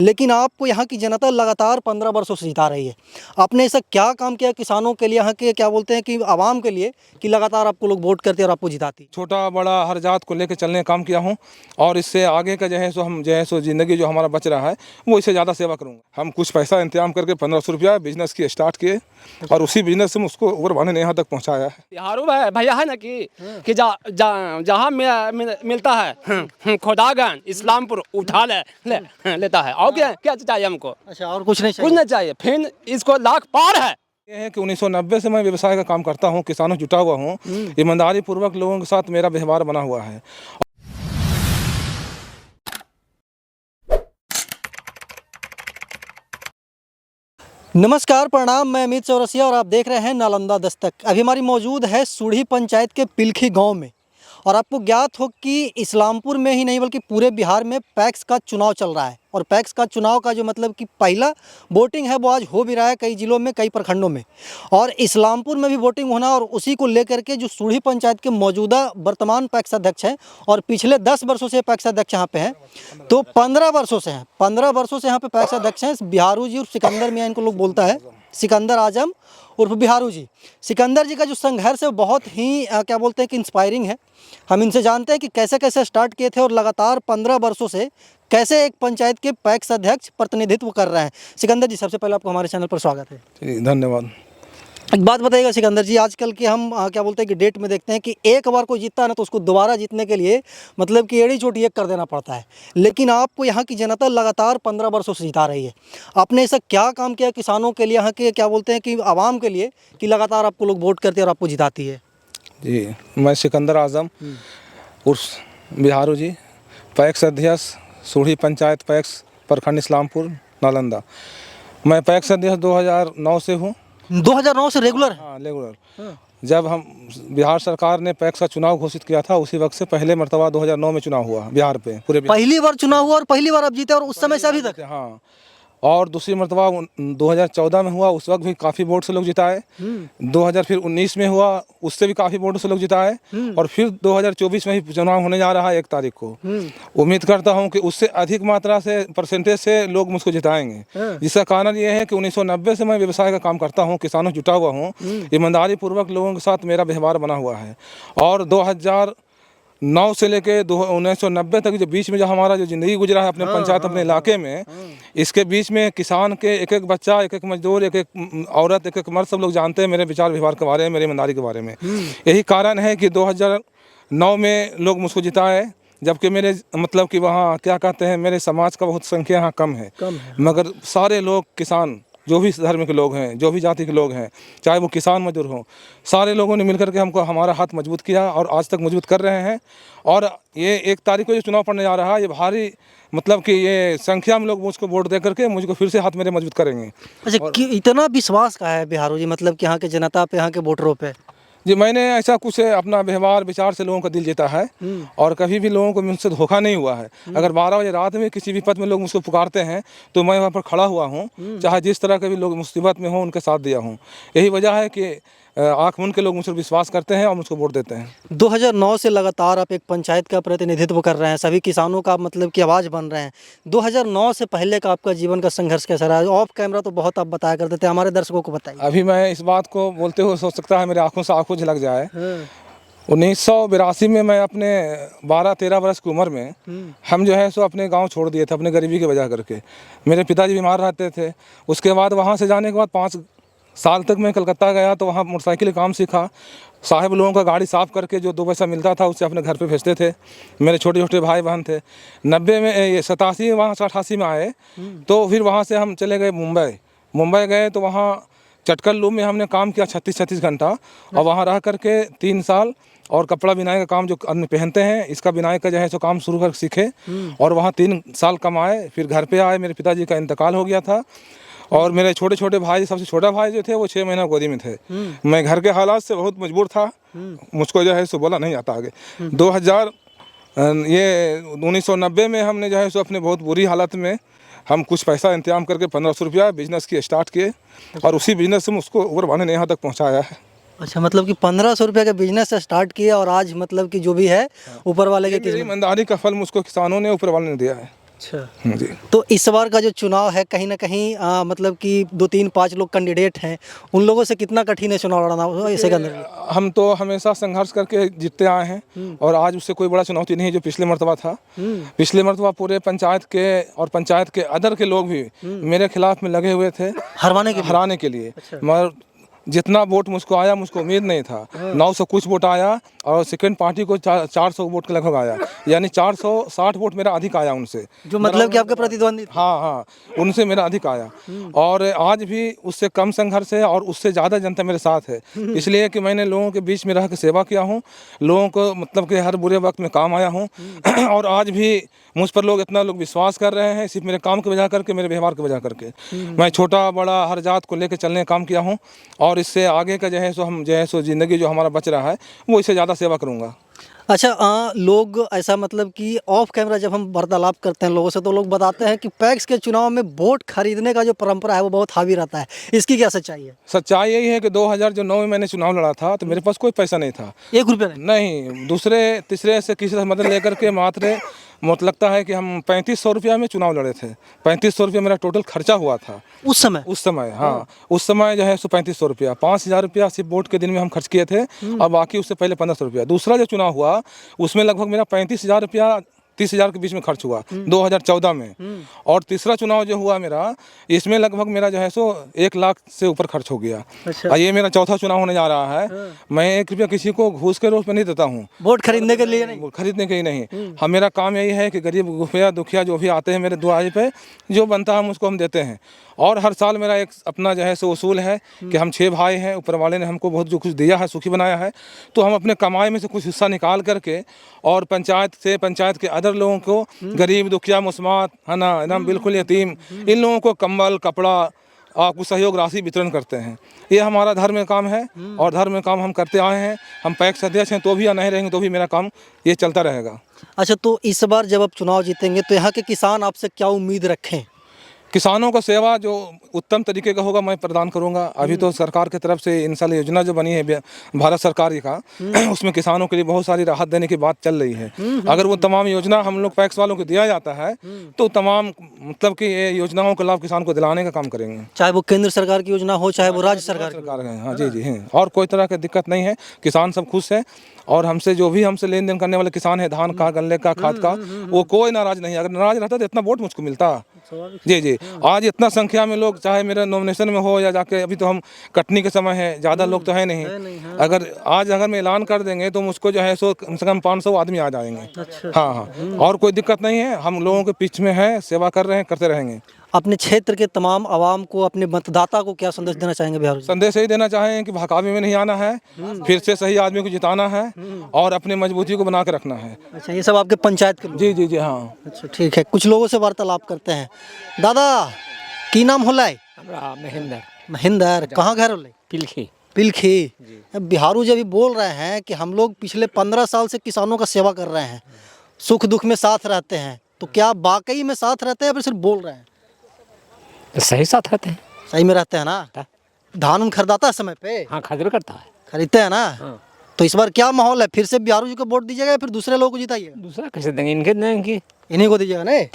लेकिन आपको यहाँ की जनता लगातार 15 वर्षों से जिता रही है। आपने ऐसा क्या काम किया किसानों के लिए, यहाँ के क्या बोलते हैं कि आवाम के लिए, कि लगातार आपको लोग वोट करते हैं और आपको जिताती? छोटा बड़ा हर जात को लेकर चलने का काम किया हूँ और इससे आगे का जो है सो हम जो है सो ज़िंदगी जो हमारा बच रहा है वो इससे ज़्यादा सेवा करूँगा। हम कुछ पैसा इंतजाम करके 1500 रुपया बिजनेस की स्टार्ट किए और उसी बिजनेस से उसको ऊपर बढ़ने ने यहाँ तक पहुँचाया है। बिहारू भैया है ना कि जहाँ मिलता है खुदागन इस्लामपुर उठा लेता है। और क्या चाहिए हमको? अच्छा, और कुछ नहीं कुछ नहीं चाहिए, फिर इसको लाख पार है। ये है कि 1990 से मैं व्यवसाय का काम करता हूँ, किसानों जुटा हुआ हूँ, ईमानदारी पूर्वक लोगों के साथ मेरा व्यवहार बना हुआ है। नमस्कार, प्रणाम। मैं अमित चौरसिया और आप देख रहे हैं नालंदा दस्तक। अभी हमारी मौजूद है सूढ़ी पंचायत के पिलखी गांव में और आपको ज्ञात हो कि इस्लामपुर में ही नहीं बल्कि पूरे बिहार में पैक्स का चुनाव चल रहा है। और पैक्स का चुनाव का जो मतलब कि पहला वोटिंग है वो आज हो भी रहा है कई ज़िलों में, कई प्रखंडों में, और इस्लामपुर में भी वोटिंग होना। और उसी को लेकर के जो सूढ़ी पंचायत के मौजूदा वर्तमान पैक्स अध्यक्ष हैं और पिछले 10 वर्षों से पैक्स अध्यक्ष यहाँ पे हैं, तो 15 वर्षों से हैं, 15 वर्षों से यहाँ पे पैक्स अध्यक्ष हैं बिहारू जी। और सिकंदर मियाँ इनको लोग बोलता है, सिकंदर आजम उर्फ बिहारू जी। सिकंदर जी का जो संघर्ष है बहुत ही क्या बोलते हैं कि इंस्पायरिंग है। हम इनसे जानते हैं कि कैसे कैसे स्टार्ट किए थे और लगातार 15 वर्षों से कैसे एक पंचायत के पैक्स अध्यक्ष प्रतिनिधित्व कर रहे हैं। सिकंदर जी, सबसे पहले आपको हमारे चैनल पर स्वागत है। धन्यवाद। एक बात बताइएगा सिकंदर जी, आजकल के हम क्या बोलते हैं कि डेट में देखते हैं कि एक बार कोई जीतता है ना तो उसको दोबारा जीतने के लिए मतलब कि एड़ी चोटी एक कर देना पड़ता है, लेकिन आपको यहाँ की जनता लगातार 15 वर्षों से जिता रही है। आपने ऐसा क्या काम किया किसानों के लिए, यहाँ के क्या बोलते हैं कि आवाम के लिए, कि लगातार आपको लोग वोट करते हैं और आपको जिताती है? जी, मैं सिकंदर आजम उर्फ बिहारू जी, पैक्स अध्यक्ष सूढ़ी पंचायत पैक्स प्रखंड इस्लामपुर नालंदा। मैं पैक्स अध्यक्ष 2009 से हूँ। 2009 से रेगुलर? हाँ, रेगुलर। जब हम बिहार सरकार ने पैक्स का चुनाव घोषित किया था उसी वक्त से पहले मरतबा 2009 में चुनाव हुआ बिहार पे, पूरे बिहार। पहली बार चुनाव हुआ और पहली बार आप जीते और उस समय से अभी तक? हाँ, और दूसरी मरतबा 2014 में हुआ, उस वक्त भी काफ़ी वोट से लोग जिताए। 2019 में हुआ, उससे भी काफ़ी वोट से लोग जिताए। और फिर 2024 में ही चुनाव होने जा रहा है 1 तारीख को। उम्मीद करता हूं कि उससे अधिक मात्रा से परसेंटेज से लोग मुझको जिताएंगे। जिसका कारण ये है कि 1990 से मैं व्यवसाय का काम करता हूँ, किसानों जुटा हुआ हूँ, ईमानदारी पूर्वक लोगों के साथ मेरा व्यवहार बना हुआ है। और 2009 से लेके 1990 तक जो बीच में जो हमारा जो ज़िंदगी गुजरा है अपने पंचायत अपने इलाके में, इसके बीच में किसान के एक एक बच्चा, एक एक मजदूर, एक एक औरत, एक एक मर्द, सब लोग जानते हैं मेरे विचार व्यवहार के बारे में, मेरी ईमानदारी के बारे में। यही कारण है कि 2009 में लोग मुझको जिताए, जबकि मेरे मतलब कि वहाँ क्या कहते हैं, मेरे समाज का बहुत संख्या यहाँ कम है। मगर सारे लोग किसान, जो भी धर्म के लोग हैं, जो भी जाति के लोग हैं, चाहे वो किसान मजदूर हों, सारे लोगों ने मिलकर के हमको हमारा हाथ मजबूत किया और आज तक मजबूत कर रहे हैं। और ये 1 तारीख को जो चुनाव पड़ने जा रहा है, ये भारी मतलब कि ये संख्या में लोग मुझको वोट दे करके मुझको फिर से हाथ मेरे मजबूत करेंगे। अच्छा, कि इतना विश्वास का है बिहारू जी, मतलब कि यहाँ के जनता पे, यहाँ के वोटरों पे? जी, मैंने ऐसा कुछ अपना व्यवहार विचार से लोगों का दिल जीता है और कभी भी लोगों को मुझसे धोखा नहीं हुआ है। अगर 12 बजे रात में किसी विपद में लोग मुझको पुकारते हैं तो मैं वहाँ पर खड़ा हुआ हूँ, चाहे जिस तरह के भी लोग मुसीबत में हों उनके साथ दिया हूँ। यही वजह है कि आँख मूंद के लोग मुझसे विश्वास करते हैं और मुझको वोट देते हैं। 2009 से लगातार आप एक पंचायत का प्रतिनिधित्व कर रहे हैं, सभी किसानों का मतलब की आवाज़ बन रहे हैं। 2009 से पहले का आपका जीवन का संघर्ष कैसा रहा? ऑफ कैमरा तो बहुत आप बताया करते थे, हमारे दर्शकों को बताइए। अभी मैं इस बात को बोलते हुए सोच सकता है मेरे आँखों से आँखों झलक जाए। 1982 में मैं अपने 12-13 वर्ष की उम्र में हम जो है सो अपने गांव छोड़ दिए थे अपने गरीबी की वजह करके। मेरे पिताजी बीमार रहते थे। उसके बाद वहां से जाने के बाद 5 साल तक मैं कलकत्ता गया तो वहाँ मोटरसाइकिल काम सीखा। साहब लोगों का गाड़ी साफ़ करके जो 2 पैसा मिलता था उससे अपने घर पे भेजते थे। मेरे छोटे छोटे भाई बहन थे। 90 में ये 87 वहाँ से 88 में आए तो फिर वहाँ से हम चले गए मुंबई गए तो वहाँ चटकल लूम में हमने काम किया 36 घंटा और वहाँ रह करके 3 साल और कपड़ा बिनाई का काम जो अन्य पहनते हैं इसका बिनाई का जो है सो काम शुरू कर सीखे और वहाँ 3 साल कमाए। फिर घर पे आए, मेरे पिताजी का इंतकाल हो गया था और मेरे छोटे छोटे भाई, सबसे छोटा भाई जो थे वो 6 महीना गोदी में थे। मैं घर के हालात से बहुत मजबूर था, मुझको जो है सो बोला नहीं आता आगे। 1990 में हमने जो है सो अपने बहुत बुरी हालत में हम कुछ पैसा इंतजाम करके 1500 रुपया बिजनेस की स्टार्ट किए और उसी बिजनेस से उसको ऊपर बढ़ने ने यहाँ तक पहुँचाया है। अच्छा, मतलब कि 1500 रुपये का बिजनेस स्टार्ट किया और आज मतलब कि जो भी है ऊपर वाले के मेरी ईमानदारी का फल मुझको किसानों ने ऊपर वाले ने दिया है। अच्छा, जी। तो इस बार का जो चुनाव है कहीं ना कहीं मतलब कि 2 3 5 लोग कैंडिडेट हैं, उन लोगों से कितना कठिन है चुनाव लड़ना ऐसे के अंदर? हम तो हमेशा संघर्ष करके जीतते आए हैं और आज उससे कोई बड़ा चुनौती नहीं है जो पिछले मर्तबा था। पिछले मर्तबा पूरे पंचायत के और पंचायत के अदर के लोग भी मेरे खिलाफ में लगे हुए थे हराने के लिए। मगर जितना वोट मुझको आया मुझको उम्मीद नहीं था। 900 कुछ वोट आया और सेकंड पार्टी को 400 वोट के लगभग आया, यानी 460 वोट मेरा अधिक आया उनसे, जो मतलब कि आपके प्रतिद्वंदी थे। हाँ हाँ, उनसे मेरा अधिक आया। और आज भी उससे कम संघर्ष है और उससे ज़्यादा जनता मेरे साथ है, इसलिए कि मैंने लोगों के बीच में रह के सेवा किया हूँ, लोगों को मतलब कि हर बुरे वक्त में काम आया हूँ। और आज भी मुझ पर लोग इतना लोग विश्वास कर रहे हैं सिर्फ मेरे काम की वजह करके, मेरे व्यवहार की वजह करके। मैं छोटा बड़ा हर जात को लेकर चलने का काम किया हूँ और इससे आगे का जो है सो हम जो है सो ज़िंदगी जो हमारा बच रहा है वो इससे ज़्यादा सेवा करूँगा। अच्छा, लोग ऐसा मतलब कि ऑफ कैमरा जब हम वार्तालाप करते हैं लोगों से तो लोग बताते हैं कि पैक्स के चुनाव में वोट खरीदने का जो परंपरा है वो बहुत हावी रहता है, इसकी क्या सच्चाई है? सच्चाई यही है कि 2009 में मैंने चुनाव लड़ा था तो मेरे पास कोई पैसा नहीं था, 1 रुपया नहीं? नहीं, दूसरे तीसरे से किसी से मदद लेकर के मात्र मुझे लगता है कि हम 3500 रुपया में चुनाव लड़े थे। 3500 रुपया मेरा टोटल खर्चा हुआ था उस समय? हाँ, उस समय जो है सो 3500 रुपया, 5000 रुपया सिर्फ वोट के दिन में हम खर्च किए थे और बाकी उससे पहले 1500 रुपया। दूसरा जो चुनाव हुआ उसमें लगभग मेरा 35,000 रुपया 30,000 के बीच में खर्च हुआ 2014 में। और तीसरा चुनाव जो हुआ मेरा, इसमें लगभग मेरा जो है सो 1 लाख से ऊपर खर्च हो गया। अच्छा। ये मेरा चौथा चुनाव होने जा रहा है। मैं 1 रुपया किसी को घूस के रूप में नहीं देता हूँ, वोट खरीदने के लिए नहीं? खरीदने के ही नहीं। हम मेरा काम यही है कि गरीब गुफिया दुखिया जो भी आते हैं मेरे दुआरे पे, जो बनता है उसको हम देते हैं। और हर साल मेरा एक अपना जो है सो उसूल है कि हम 6 भाई हैं, ऊपर वाले ने हमको बहुत जो कुछ दिया है, सुखी बनाया है, तो हम अपने कमाई में से कुछ हिस्सा निकाल करके और पंचायत के अदर लोगों को, गरीब दुखिया मुस्मात है ना, एकदम बिल्कुल यतीम, इन लोगों को कंबल कपड़ा आपको सहयोग राशि वितरण करते हैं। ये हमारा धर्म में काम है और धर्म में काम हम करते आए हैं। हम पैक्स अध्यक्ष हैं तो भी या नहीं रहेंगे तो भी मेरा काम ये चलता रहेगा। अच्छा, तो इस बार जब आप चुनाव जीतेंगे तो यहाँ के किसान आपसे क्या उम्मीद रखें? किसानों का सेवा जो उत्तम तरीके का होगा मैं प्रदान करूंगा। अभी तो सरकार की तरफ से इंशाल्लाह योजना जो बनी है भारत सरकार का, उसमें किसानों के लिए बहुत सारी राहत देने की बात चल रही है। अगर वो तमाम योजना हम लोग पैक्स वालों को दिया जाता है तो तमाम मतलब कि ये योजनाओं का लाभ किसान को दिलाने का काम करेंगे, चाहे वो केंद्र सरकार की योजना हो चाहे वो राज्य सरकार की। सरकार है। हाँ जी जी हैं, और कोई तरह की दिक्कत नहीं है, किसान सब खुश है। और हमसे जो भी हमसे लेन देन करने वाले किसान है, धान का, गन्ने का, खाद का, वो कोई नाराज नहीं है। अगर नाराज रहता तो इतना वोट मुझको मिलता। जी जी, आज इतना संख्या में लोग, चाहे मेरे नॉमिनेशन में हो या जाके, अभी तो हम कटनी के समय है, ज़्यादा लोग तो है नहीं। अगर मैं ऐलान कर देंगे तो मुझको जो है सो कम से कम 500 आदमी आ जाएंगे। अच्छा। हाँ हाँ, और कोई दिक्कत नहीं है, हम लोगों के बीच में है, सेवा कर रहे हैं, करते रहेंगे। अपने क्षेत्र के तमाम आवाम को, अपने मतदाता को क्या संदेश देना चाहेंगे बिहार? संदेश यही देना चाहें कि बहकावे में नहीं आना है, फिर से सही आदमी को जिताना है और अपनी मजबूती को बना के रखना है। अच्छा, ये सब आपके पंचायत के लोग? जी जी जी हाँ। अच्छा, ठीक है, कुछ लोगों से वार्तालाप करते हैं। दादा की नाम होला? महेंद्र। कहाँ घर होला? पिलखी। बिहारू जब भी बोल रहे हैं कि हम लोग पिछले 15 साल से किसानों का सेवा कर रहे हैं, सुख दुख में साथ रहते हैं, तो क्या वाकई में साथ रहते हैं या फिर सिर्फ बोल रहे हैं? तो सही साथ रहते हैं। सही में रहते हैं ना? धान उन खरीदाता है समय पे? हाँ, खरीद करता है। खरीदते हैं ना? तो इस बार क्या माहौल है, फिर से बिहारू जी को वोट दीजिएगा या फिर दूसरे लोगों को जिताइएगा? दूसरा कैसे देंगे, इनके देंगे, इन्हीं को दीजिएगा नहीं?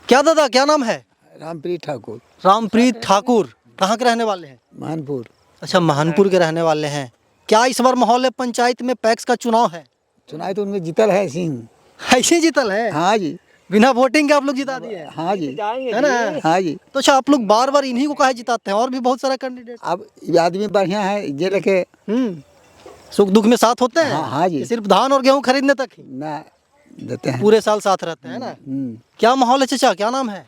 क्या दादा क्या नाम है? रामप्रीत ठाकुर। रामप्रीत ठाकुर। कहाँ के रहने वाले हैं? मानपुर। अच्छा, महानपुर के रहने वाले हैं। क्या इस बार माहौल है पंचायत में, पैक्स का चुनाव है? चुनाव तो उनमें जीतल है सिंह। ऐसे जीतल है? हाँ जी। बिना वोटिंग के आप लोग जिता दिए? हाँ जी, है ना? हाँ जी। तो अच्छा, आप लोग बार बार इन्हीं को काहे जिताते हैं? और भी बहुत सारा कैंडिडेट। अब ये आदमी बढ़िया है, जे रखे सुख दुख में साथ होते हैं? हाँ जी। सिर्फ धान और गेहूं खरीदने तक ही? ना देते हैं, पूरे साल साथ रहते हैं ना? क्या माहौल है चाचा, क्या नाम है?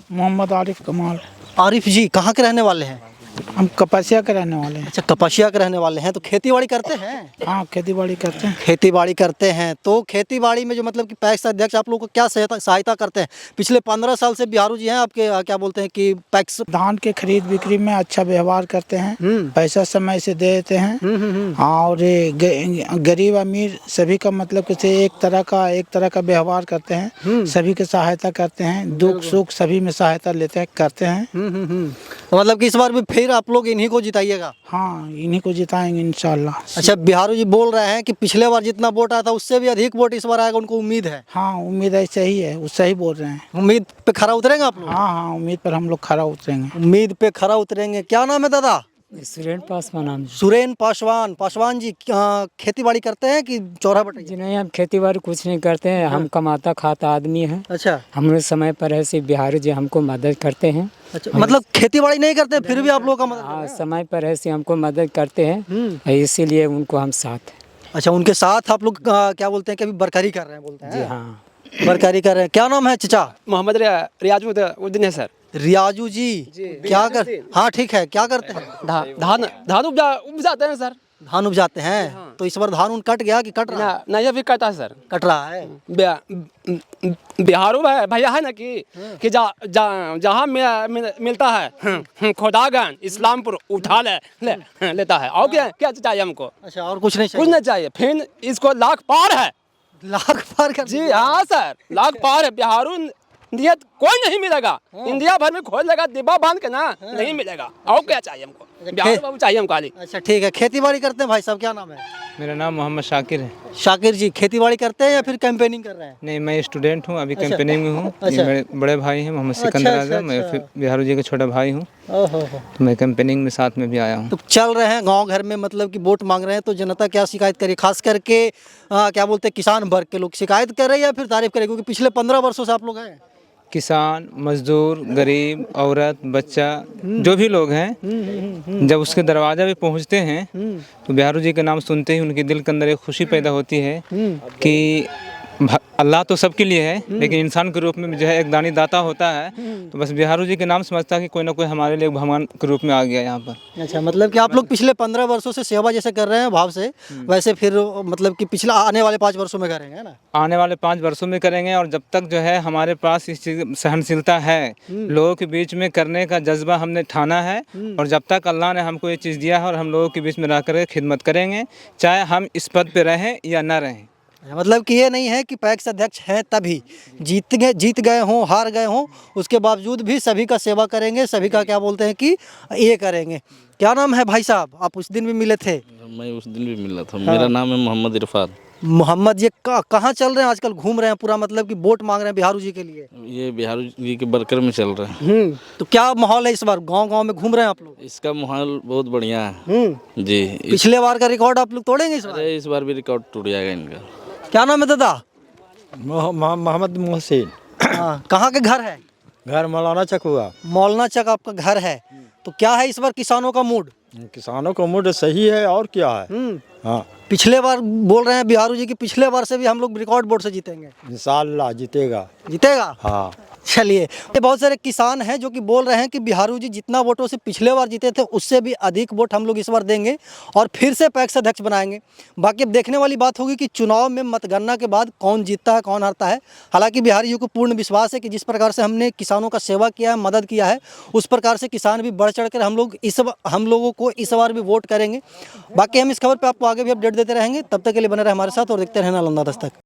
मोहम्मद आरिफ कमाल। आरिफ जी, कहाँ के रहने वाले हैं? हम कपासिया के रहने वाले हैं। अच्छा, कपासिया के रहने वाले हैं। तो खेती बाड़ी करते हैं? हाँ, खेती बाड़ी करते हैं। खेती बाड़ी करते हैं। तो खेती बाड़ी में जो मतलब कि पैक्स अध्यक्ष आप लोगों को क्या सहायता करते हैं? पिछले 15 साल से बिहारू जी हैं आपके, क्या बोलते हैं कि पैक्स धान के खरीद बिक्री में अच्छा व्यवहार करते हैं, पैसा समय से दे देते हैं। और गरीब अमीर सभी का मतलब कि एक तरह का व्यवहार करते हैं, सभी की सहायता करते हैं, दुख सुख सभी में सहायता लेते हैं, करते हैं। तो मतलब कि इस बार भी फिर आप लोग इन्हीं को जिताइएगा। हाँ, इन्हीं को जिताएंगे इंशाल्लाह। अच्छा, बिहारू जी बोल रहे हैं कि पिछले बार जितना वोट आया था उससे भी अधिक वोट इस बार आएगा, उनको उम्मीद है। हाँ, उम्मीद ऐसे ही है, वो सही बोल रहे हैं। उम्मीद पे खरा उतरेंगे आप लोग? हाँ हाँ, उम्मीद पर हम लोग खरा उतरेंगे। उम्मीद पे खरा उतरेंगे। क्या नाम है दादा? सुरेन पासवान नाम सुरेन पासवान। पासवान जी खेती बाड़ी करते हैं कि चौरा बटैया? जी नहीं, हम खेती बाड़ी कुछ नहीं करते हैं, हम कमाता खाता आदमी हैं। अच्छा हमने समय पर ऐसे बिहारी जी हमको मदद करते हैं। अच्छा, मतलब खेती बाड़ी नहीं करते फिर भी आप लोग का मदद? हाँ, समय पर ऐसे हमको मदद करते हैं, इसीलिए उनको हम साथ हैं। अच्छा, उनके साथ आप लोग क्या बोलते हैं, कभी बरकरी कर रहे हैं बोलते हैं? जी हाँ। बरकरी कर रहे हैं। क्या नाम है चचा? मोहम्मद रियाजुद्दीन है सर। रियाजू जी क्या कर? हाँ ठीक है, क्या करते हैं? धान धान उपजाते हैं सर। धान उपजाते हैं। तो इस बार धान उन कट गया कि कट रहा है? ना ये भी करता है सर। कट रहा है। बिहारू भैया है ना कि जहाँ मिलता है खोदागंज इस्लामपुर उठा लेता है। और क्या चाहिए हमको? अच्छा, और कुछ नहीं कुछ चाहिए? नहीं चाहिए। फिर इसको लाख पार है। लाख पार कर जी हाँ सर, लाख पार है। बिहारू नियत कोई नहीं मिलेगा। इंडिया भर में खोज लगा डिब्बा बांध के ना, नहीं मिलेगा। और क्या चाहिए हमको? बिहारू बाबू चाहिए हमको खाली। अच्छा ठीक है, खेती बाड़ी करते हैं भाई साहब? क्या नाम है? मेरा नाम मोहम्मद शाकिर है। शाकिर जी खेती बाड़ी करते हैं या फिर कैंपेनिंग कर रहे हैं? नहीं, मैं स्टूडेंट हूँ, अभी अच्छा। कैंपेनिंग में हूँ। अच्छा। ये मेरे बड़े भाई हैं मोहम्मद सिकंदर अच्छा, आजम। मैं अच्छा। फिर बिहारू जी का छोटा भाई हूँ, ओहो। तो मैं कैंपेनिंग में साथ में भी आया हूँ। तो चल रहे हैं गांव घर में, मतलब कि वोट मांग रहे हैं, तो जनता क्या शिकायत करे? खास करके क्या बोलते हैं, किसान वर्ग के लोग शिकायत कर रहे हैं या फिर तारीफ करें? क्योंकि पिछले 15 वर्षों से आप लोग हैं। किसान, मजदूर, गरीब, औरत, बच्चा, जो भी लोग हैं, जब उसके दरवाजा पे पहुँचते हैं तो बिहारू जी का नाम सुनते ही उनके दिल के अंदर एक खुशी पैदा होती है कि अल्लाह तो सबके लिए है, लेकिन इंसान के रूप में जो है एक दानी दाता होता है। तो बस बिहारू जी के नाम समझता है कि कोई ना कोई हमारे लिए भगवान के रूप में आ गया यहाँ पर। अच्छा, मतलब कि आप लोग पिछले 15 वर्षों से सेवा जैसे कर रहे हैं भाव से, वैसे फिर मतलब कि पिछला आने वाले 5 वर्षों में करेंगे, है ना? आने वाले 5 वर्षों में करेंगे। और जब तक जो है हमारे पास इस चीज़ सहनशीलता है, लोगों के बीच में करने का जज्बा हमने ठाना है, और जब तक अल्लाह ने हमको ये चीज़ दिया है, और हम लोगों के बीच में रह कर खिदमत करेंगे, चाहे हम इस पद पे रहें या ना रहें। मतलब कि ये नहीं है कि पैक्स अध्यक्ष हैं तभी जीत गए हों, हार गए हों, उसके बावजूद भी सभी का सेवा करेंगे, सभी का क्या बोलते हैं कि ये करेंगे। क्या नाम है भाई साहब? आप उस दिन भी मिले थे। मैं उस दिन भी मिला था। मेरा नाम है मोहम्मद इरफान। मोहम्मद, ये कहाँ चल रहे हैं आजकल? घूम रहे हैं पूरा, मतलब कि वोट मांग रहे हैं बिहारू जी के लिए? ये बिहारू जी के बरकर में चल रहा है। तो क्या माहौल है इस बार? गांव-गांव में घूम रहे हैं आप लोग? इसका माहौल बहुत बढ़िया है जी। पिछले बार का रिकॉर्ड आप लोग तोड़ेंगे इस बार? अरे इस बार भी रिकॉर्ड टूट जाएगा इनका। क्या नाम है दादा? मोहम्मद मोहसिन। हाँ, कहाँ के घर है? घर मौलाना चक हुआ। मौलाना चक आपका घर है। तो क्या है इस बार किसानों का मूड? किसानों का मूड सही है, और क्या है। हाँ, पिछले बार बोल रहे हैं बिहारू जी की पिछले बार से भी हम लोग रिकॉर्ड वोट से जीतेंगे। इंशाल्लाह जीतेगा। जीतेगा? हाँ। चलिए, ये बहुत सारे किसान हैं जो कि बोल रहे हैं कि बिहारू जी जितना वोटों से पिछले बार जीते थे उससे भी अधिक वोट हम लोग इस बार देंगे और फिर से पैक्स अध्यक्ष बनाएंगे। बाकी अब देखने वाली बात होगी कि चुनाव में मतगणना के बाद कौन जीतता है, कौन हारता है। हालांकि बिहारी जी को पूर्ण विश्वास है कि जिस प्रकार से हमने किसानों का सेवा किया है, मदद किया है, उस प्रकार से किसान भी बढ़ चढ़ कर हम लोगों को इस बार भी वोट करेंगे। बाकी हम इस खबर पर आपको आगे भी अपडेट देते रहेंगे। तब तक के लिए बने रहे हमारे साथ और देखते रहें नालंदा दस्तक।